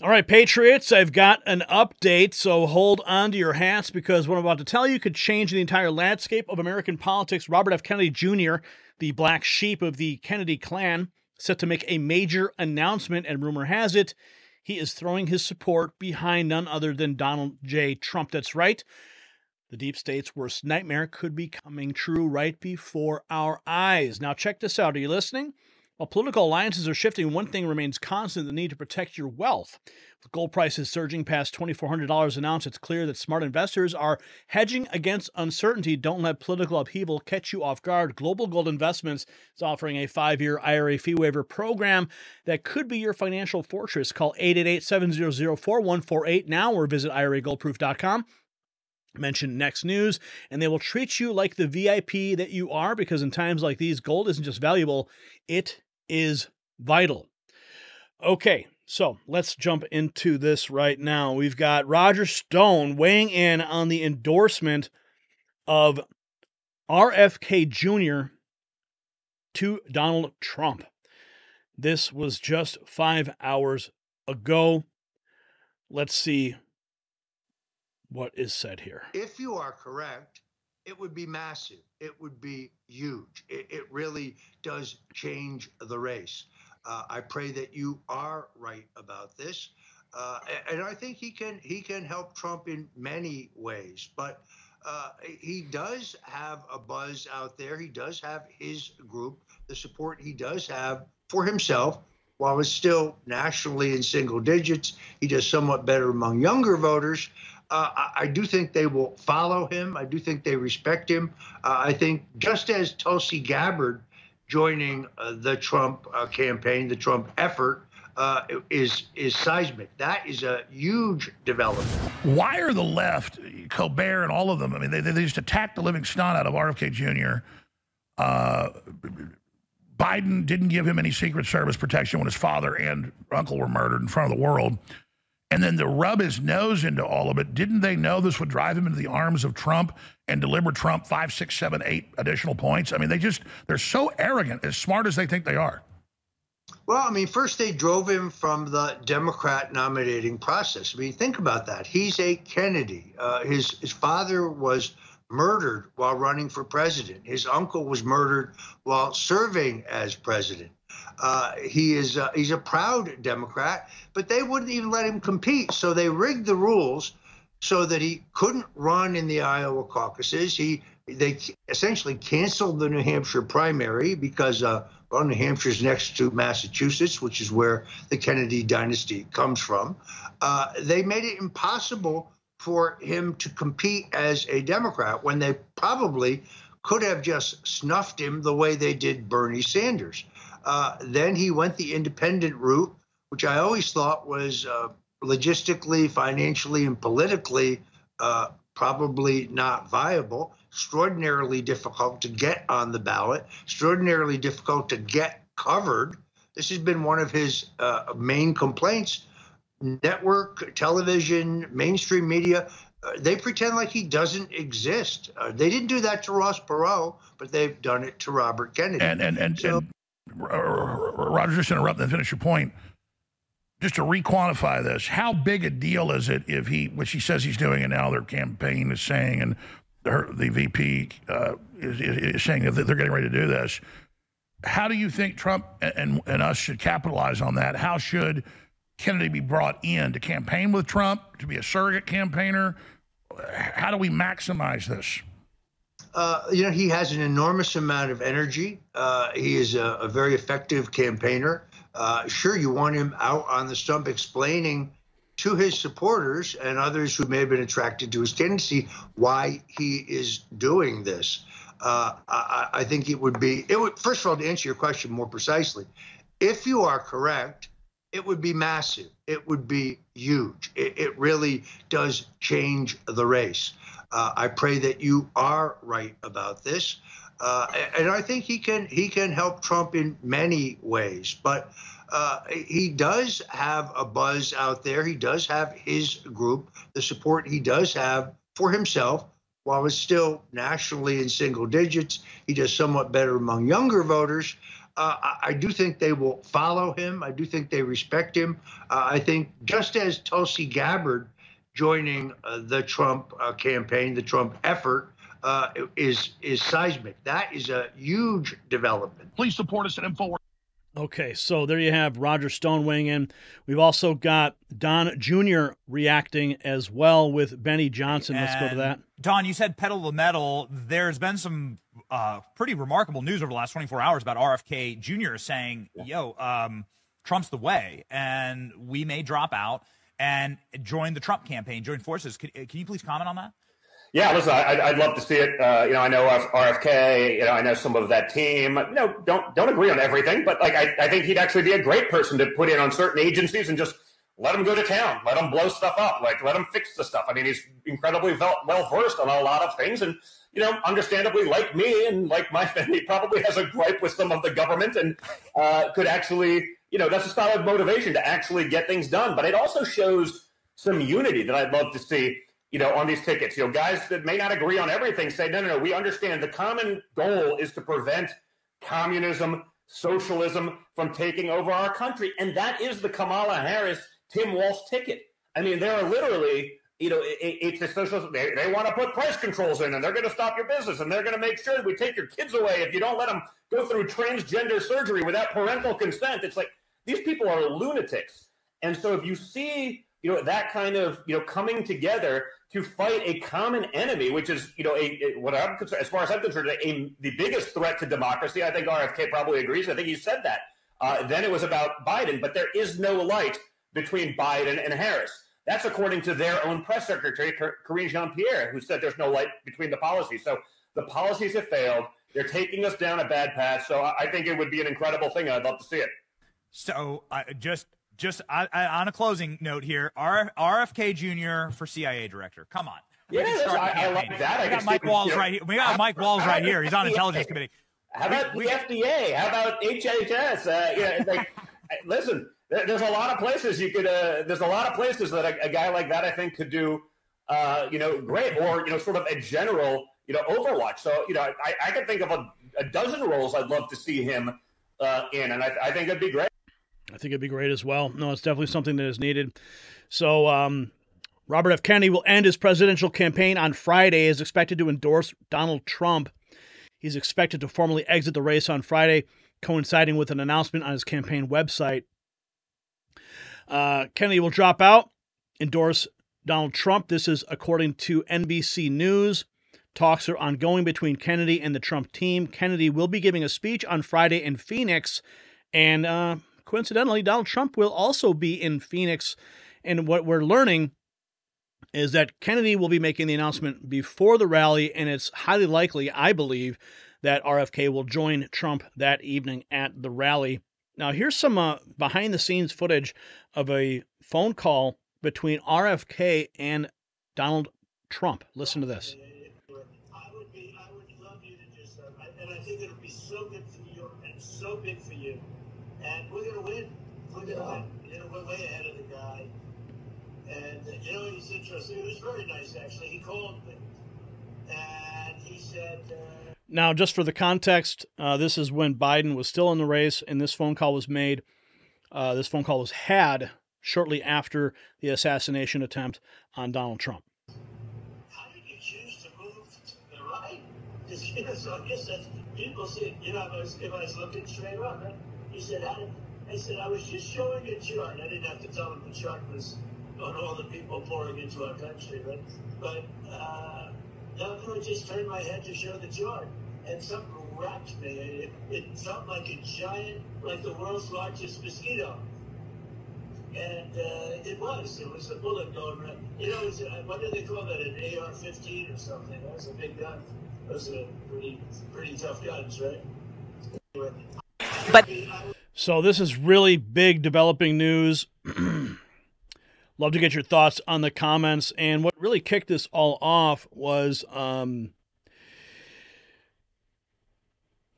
All right, Patriots, I've got an update, so hold on to your hats because what I'm about to tell you could change the entire landscape of American politics. Robert F. Kennedy Jr., the black sheep of the Kennedy clan, set to make a major announcement, and rumor has it he is throwing his support behind none other than Donald J. Trump. That's right. The deep state's worst nightmare could be coming true right before our eyes. Now, check this out. Are you listening? While political alliances are shifting, one thing remains constant: the need to protect your wealth. With gold prices surging past $2,400 an ounce, it's clear that smart investors are hedging against uncertainty. Don't let political upheaval catch you off guard. Global Gold Investments is offering a 5-year IRA fee waiver program that could be your financial fortress. Call 888-700-4148 now or visit IRAGoldproof.com. Mention Next News, and they will treat you like the VIP that you are, because in times like these, gold isn't just valuable, it is vital. Okay, so let's jump into this right now. We've got Roger Stone weighing in on the endorsement of RFK Jr. to Donald Trump. This was just 5 hours ago. Let's see what is said here. If you are correct, it would be massive. It would be huge. It really does change the race. I pray that you are right about this. And I think he can help Trump in many ways. But he does have a buzz out there. He does have his group, the support he does have for himself. While it's still nationally in single digits, he does somewhat better among younger voters. I do think they will follow him. I do think they respect him. I think just as Tulsi Gabbard joining the Trump campaign, the Trump effort, is seismic. That is a huge development. Why are the left, Colbert and all of them, I mean, they just attacked the living snot out of RFK Jr. Biden didn't give him any Secret Service protection when his father and uncle were murdered in front of the world. And then to rub his nose into all of it, didn't they know this would drive him into the arms of Trump and deliver Trump 5, 6, 7, 8 additional points? I mean, they're so arrogant, as smart as they think they are. Well, I mean, first they drove him from the Democrat nominating process. I mean, think about that. He's a Kennedy. His father was murdered while running for president. His uncle was murdered while serving as president. He's a proud Democrat, but they wouldn't even let him compete. So they rigged the rules so that he couldn't run in the Iowa caucuses. They essentially canceled the New Hampshire primary because New Hampshire's next to Massachusetts, which is where the Kennedy dynasty comes from. They made it impossible for him to compete as a Democrat when they probably could have just snuffed him the way they did Bernie Sanders. Then he went the independent route, which I always thought was logistically, financially, and politically probably not viable, extraordinarily difficult to get on the ballot, extraordinarily difficult to get covered. This has been one of his main complaints. Network, television, mainstream media, they pretend like he doesn't exist. They didn't do that to Ross Perot, but they've done it to Robert Kennedy. And Roger, just interrupt and finish your point. Just to re-quantify this, how big a deal is it if which he says he's doing, and now their campaign is saying, and the VP is saying that they're getting ready to do this. How do you think Trump and us should capitalize on that? How should Kennedy be brought in to campaign with Trump, to be a surrogate campaigner? How do we maximize this? He has an enormous amount of energy. He is a very effective campaigner. Sure, you want him out on the stump explaining to his supporters and others who may have been attracted to his candidacy why he is doing this. I think it would, first of all, to answer your question more precisely, if you are correct, it would be massive. It would be huge. It really does change the race. I pray that you are right about this. And I think he can help Trump in many ways. But he does have a buzz out there. He does have his group, the support he does have for himself. While it's still nationally in single digits, he does somewhat better among younger voters. I do think they will follow him. I do think they respect him. I think just as Tulsi Gabbard joining the Trump campaign, the Trump effort, is seismic. That is a huge development. Please support us at InfoWars. Okay, so there you have Roger Stone weighing in. We've also got Don Jr. reacting as well with Benny Johnson. Let's go to that. Don, you said pedal to the metal. There's been some pretty remarkable news over the last 24 hours about RFK Jr. saying, yo, Trump's the way, and we may drop out and join the Trump campaign, join forces. Can you please comment on that? Yeah, listen, I'd love to see it. I know RFK. I know some of that team. Don't agree on everything, but like I think he'd actually be a great person to put in on certain agencies and just let him go to town, let him blow stuff up, like let him fix the stuff. I mean, he's incredibly well versed on a lot of things, and understandably, like me and like my family, probably has a gripe with some of the government, and could actually, that's a solid motivation to actually get things done. But it also shows some unity that I'd love to see. On these tickets, guys that may not agree on everything say, no, we understand the common goal is to prevent communism, socialism from taking over our country. And that is the Kamala Harris, Tim Walz ticket. I mean, there are literally, it's a socialist. They want to put price controls in, and they're going to stop your business, and they're going to make sure that we take your kids away if you don't let them go through transgender surgery without parental consent. It's like, these people are lunatics. And so if you see, that kind of, coming together to fight a common enemy, which is, what I'm concerned, as far as I'm concerned, the biggest threat to democracy. I think RFK probably agrees. I think he said that. Then it was about Biden, but there is no light between Biden and Harris. That's according to their own press secretary, Karine Jean-Pierre, who said there's no light between the policies. So the policies have failed. They're taking us down a bad path. So I think it would be an incredible thing. I'd love to see it. So just on a closing note here, RFK Jr. for CIA director. Come on. Yeah, I like that. We got Mike Walls right here. We got Mike Walls right here. He's on Intelligence Committee. How about the FDA? How about HHS? Listen, there's a lot of places you could. There's a lot of places that a guy like that I think could do. Great, or sort of a general, Overwatch. So I could think of a dozen roles I'd love to see him in, and I think it'd be great. I think it'd be great as well. No, it's definitely something that is needed. So Robert F. Kennedy will end his presidential campaign on Friday, is expected to endorse Donald Trump. He's expected to formally exit the race on Friday, coinciding with an announcement on his campaign website. Kennedy will drop out, endorse Donald Trump. This is according to NBC News. Talks are ongoing between Kennedy and the Trump team. Kennedy will be giving a speech on Friday in Phoenix, and coincidentally, Donald Trump will also be in Phoenix. And what we're learning is that Kennedy will be making the announcement before the rally, and it's highly likely, I believe, that RFK will join Trump that evening at the rally. Now, here's some behind-the-scenes footage of a phone call between RFK and Donald Trump. Listen to this. I would love you to just, and I think it'll be so good for you and so big for you. And we're going to win. We're going to win. We're way ahead of the guy. And, he's interesting. It was very nice, actually. He called me. And he said... Now, just for the context, this is when Biden was still in the race, and this phone call was made. This phone call was had shortly after the assassination attempt on Donald Trump. How did you choose to move to the right? So I guess that's... People say, if I was looking straight up, right? He said, I said, I was just showing a chart. I didn't have to tell him the chart was on all the people pouring into our country, right? But I just turned my head to show the chart. And something wrapped me. It felt like a giant, like the world's largest mosquito. And it was a bullet going right. What do they call that, an AR-15 or something? That was a big gun. Those are pretty tough guns, right? But so this is really big developing news. Love to get your thoughts on the comments. And what really kicked this all off was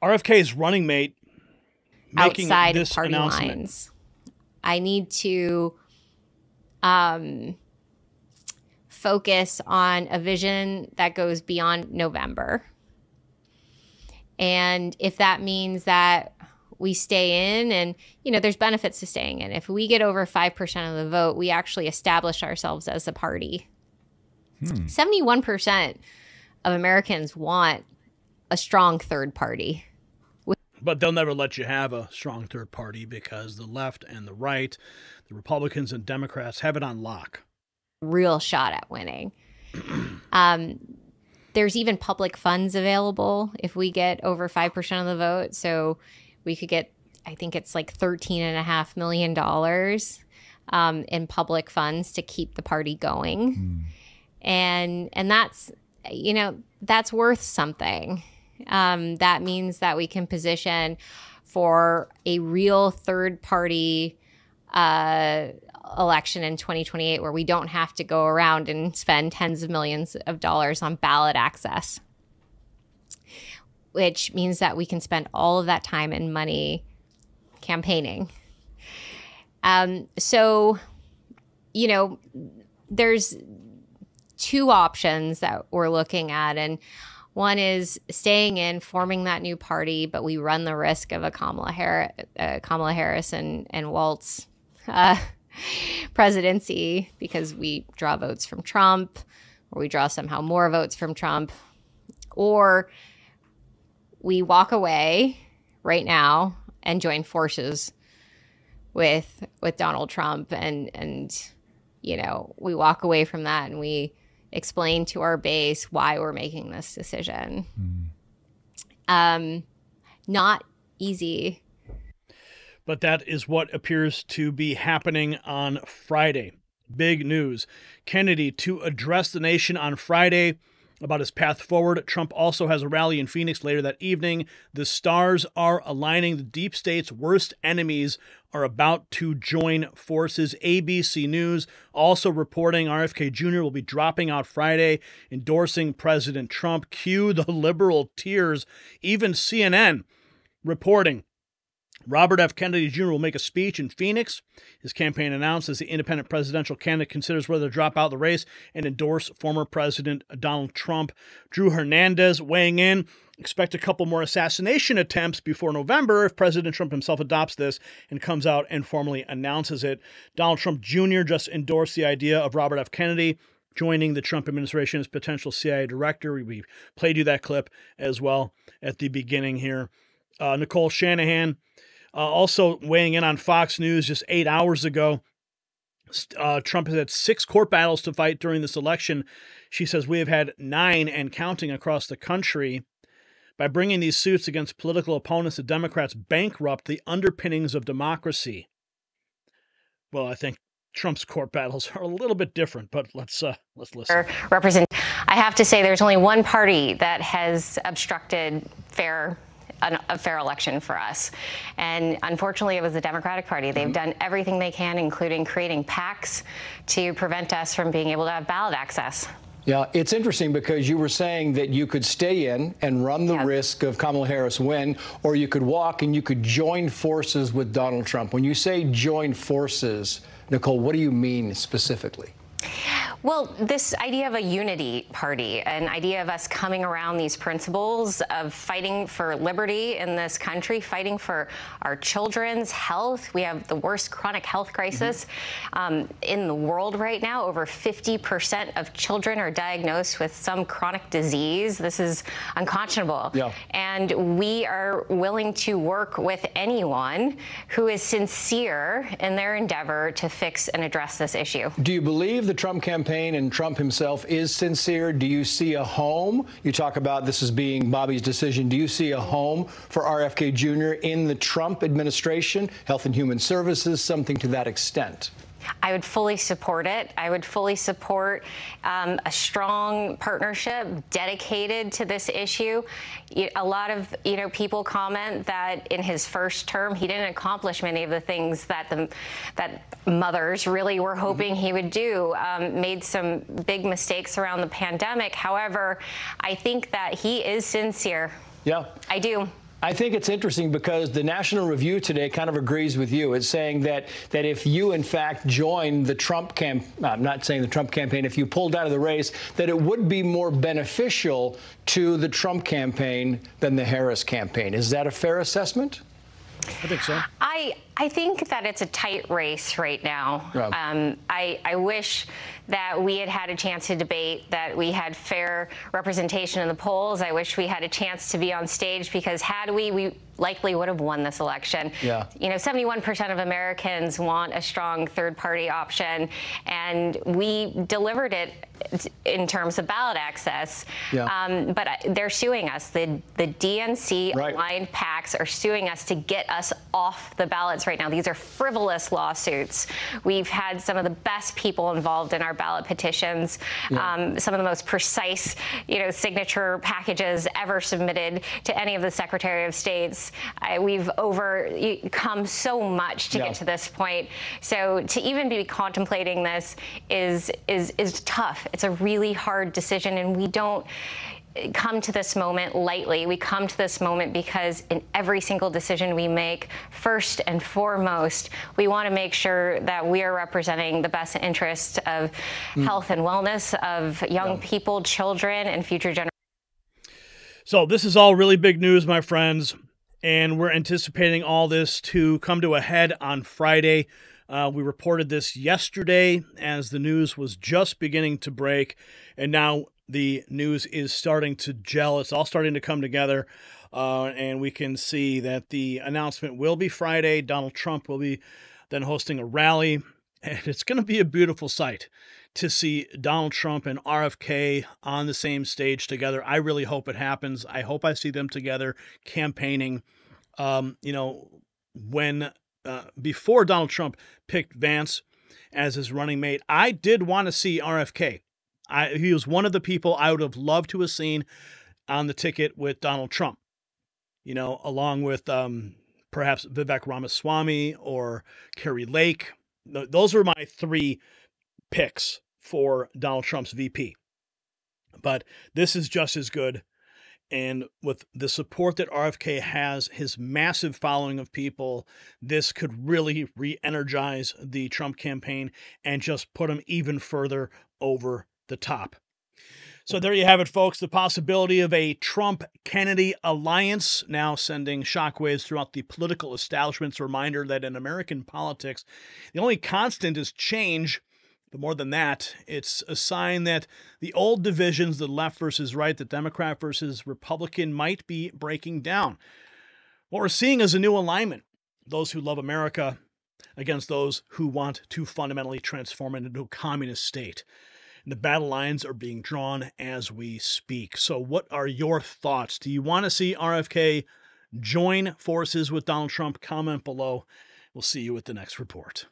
RFK's running mate making outside this of party announcement. lines. I need to focus on a vision that goes beyond November. And if that means that we stay in, and, there's benefits to staying in. If we get over 5% of the vote, we actually establish ourselves as a party. 71% of Americans want a strong third party. But they'll never let you have a strong third party because the left and the right, the Republicans and Democrats, have it on lock. Real shot at winning. There's even public funds available if we get over 5% of the vote. So we could get, I think it's like $13.5 million in public funds to keep the party going. And that's, that's worth something. That means that we can position for a real third party election in 2028 where we don't have to go around and spend tens of millions of dollars on ballot access, which means that we can spend all of that time and money campaigning. So, there's two options that we're looking at, and one is staying in, forming that new party, but we run the risk of a Kamala Harris and Waltz presidency because we draw votes from Trump, or we draw somehow more votes from Trump, or we walk away right now and join forces with Donald Trump, and we walk away from that and we explain to our base why we're making this decision. Not easy. But that is what appears to be happening on Friday. Big news. Kennedy to address the nation on Friday about his path forward. Trump also has a rally in Phoenix later that evening. The stars are aligning. The deep state's worst enemies are about to join forces. ABC News also reporting RFK Jr. will be dropping out Friday, endorsing President Trump. Cue the liberal tears. Even CNN reporting Robert F. Kennedy Jr. will make a speech in Phoenix. His campaign announced as the independent presidential candidate considers whether to drop out of the race and endorse former President Donald Trump. Drew Hernandez weighing in. Expect a couple more assassination attempts before November if President Trump himself adopts this and comes out and formally announces it. Donald Trump Jr. just endorsed the idea of Robert F. Kennedy joining the Trump administration as potential CIA director. We played you that clip as well at the beginning here. Nicole Shanahan also weighing in on Fox News just 8 hours ago. Trump has had 6 court battles to fight during this election. She says we have had 9 and counting across the country. By bringing these suits against political opponents, the Democrats bankrupt the underpinnings of democracy. Well, I think Trump's court battles are a little bit different, but let's listen. I have to say there's only one party that has obstructed a fair election for us. And unfortunately, it was the Democratic Party. They've done everything they can, including creating PACs to prevent us from being able to have ballot access. Yeah, it's interesting because you were saying that you could stay in and run the risk of Kamala Harris win, or you could walk and you could join forces with Donald Trump. When you say join forces, Nicole, what do you mean specifically? Well, this idea of a unity party, an idea of us coming around these principles of fighting for liberty in this country, fighting for our children's health. We have the worst chronic health crisis in the world right now. Over 50% of children are diagnosed with some chronic disease. This is unconscionable. Yeah. And we are willing to work with anyone who is sincere in their endeavor to fix and address this issue. Do you believe the Trump campaign and Trump himself is sincere? Do you see a home? You talk about this as being Bobby's decision. Do you see a home for RFK Jr. in the Trump administration, Health and Human Services, something to that extent? I would fully support it. I would fully support a strong partnership dedicated to this issue. A lot of people comment that in his first term he didn't accomplish many of the things that mothers really were hoping he would do. Made some big mistakes around the pandemic. However, I think that he is sincere. Yeah, I do. I think it's interesting because the National Review today kind of agrees with you. It's saying that if you, in fact, join the Trump I'm not saying the Trump campaign, if you pulled out of the race, that it would be more beneficial to the Trump campaign than the Harris campaign. Is that a fair assessment? I think so. I think that it's a tight race right now. Yeah. I wish that we had had a chance to debate, that we had fair representation in the polls. I wish we had a chance to be on stage, because had we likely would have won this election. Yeah. You know, 71% of Americans want a strong third-party option, and we delivered it in terms of ballot access. Yeah. But they're suing us. The DNC-aligned PACs are suing us to get us off the ballots right now. These are frivolous lawsuits. We've had some of the best people involved in our ballot petitions, some of the most precise, signature packages ever submitted to any of the Secretary of States. We've overcome so much to get to this point. So to even be contemplating this is tough. It's a really hard decision, and we don't come to this moment lightly. We come to this moment because in every single decision we make, first and foremost, we want to make sure that we are representing the best interest of health and wellness of young people, children, and future generations. So this is all really big news, my friends, and we're anticipating all this to come to a head on Friday. We reported this yesterday as the news was just beginning to break, and now the news is starting to gel. It's all starting to come together, and we can see that the announcement will be Friday. Donald Trump will be then hosting a rally, and it's going to be a beautiful sight to see Donald Trump and RFK on the same stage together. I really hope it happens. I hope I see them together campaigning. Before Donald Trump picked Vance as his running mate, I did want to see RFK. He was one of the people I would have loved to have seen on the ticket with Donald Trump, along with perhaps Vivek Ramaswamy or Carrie Lake. Those are my three picks for Donald Trump's VP. But this is just as good. And with the support that RFK has, his massive following of people, this could really re-energize the Trump campaign and just put him even further over the top. So there you have it, folks. The possibility of a Trump-Kennedy alliance now sending shockwaves throughout the political establishment's reminder that in American politics, the only constant is change. But more than that, it's a sign that the old divisions, the left versus right, the Democrat versus Republican, might be breaking down. What we're seeing is a new alignment. Those who love America against those who want to fundamentally transform it into a communist state. And the battle lines are being drawn as we speak. So what are your thoughts? Do you want to see RFK join forces with Donald Trump? Comment below. We'll see you at the next report.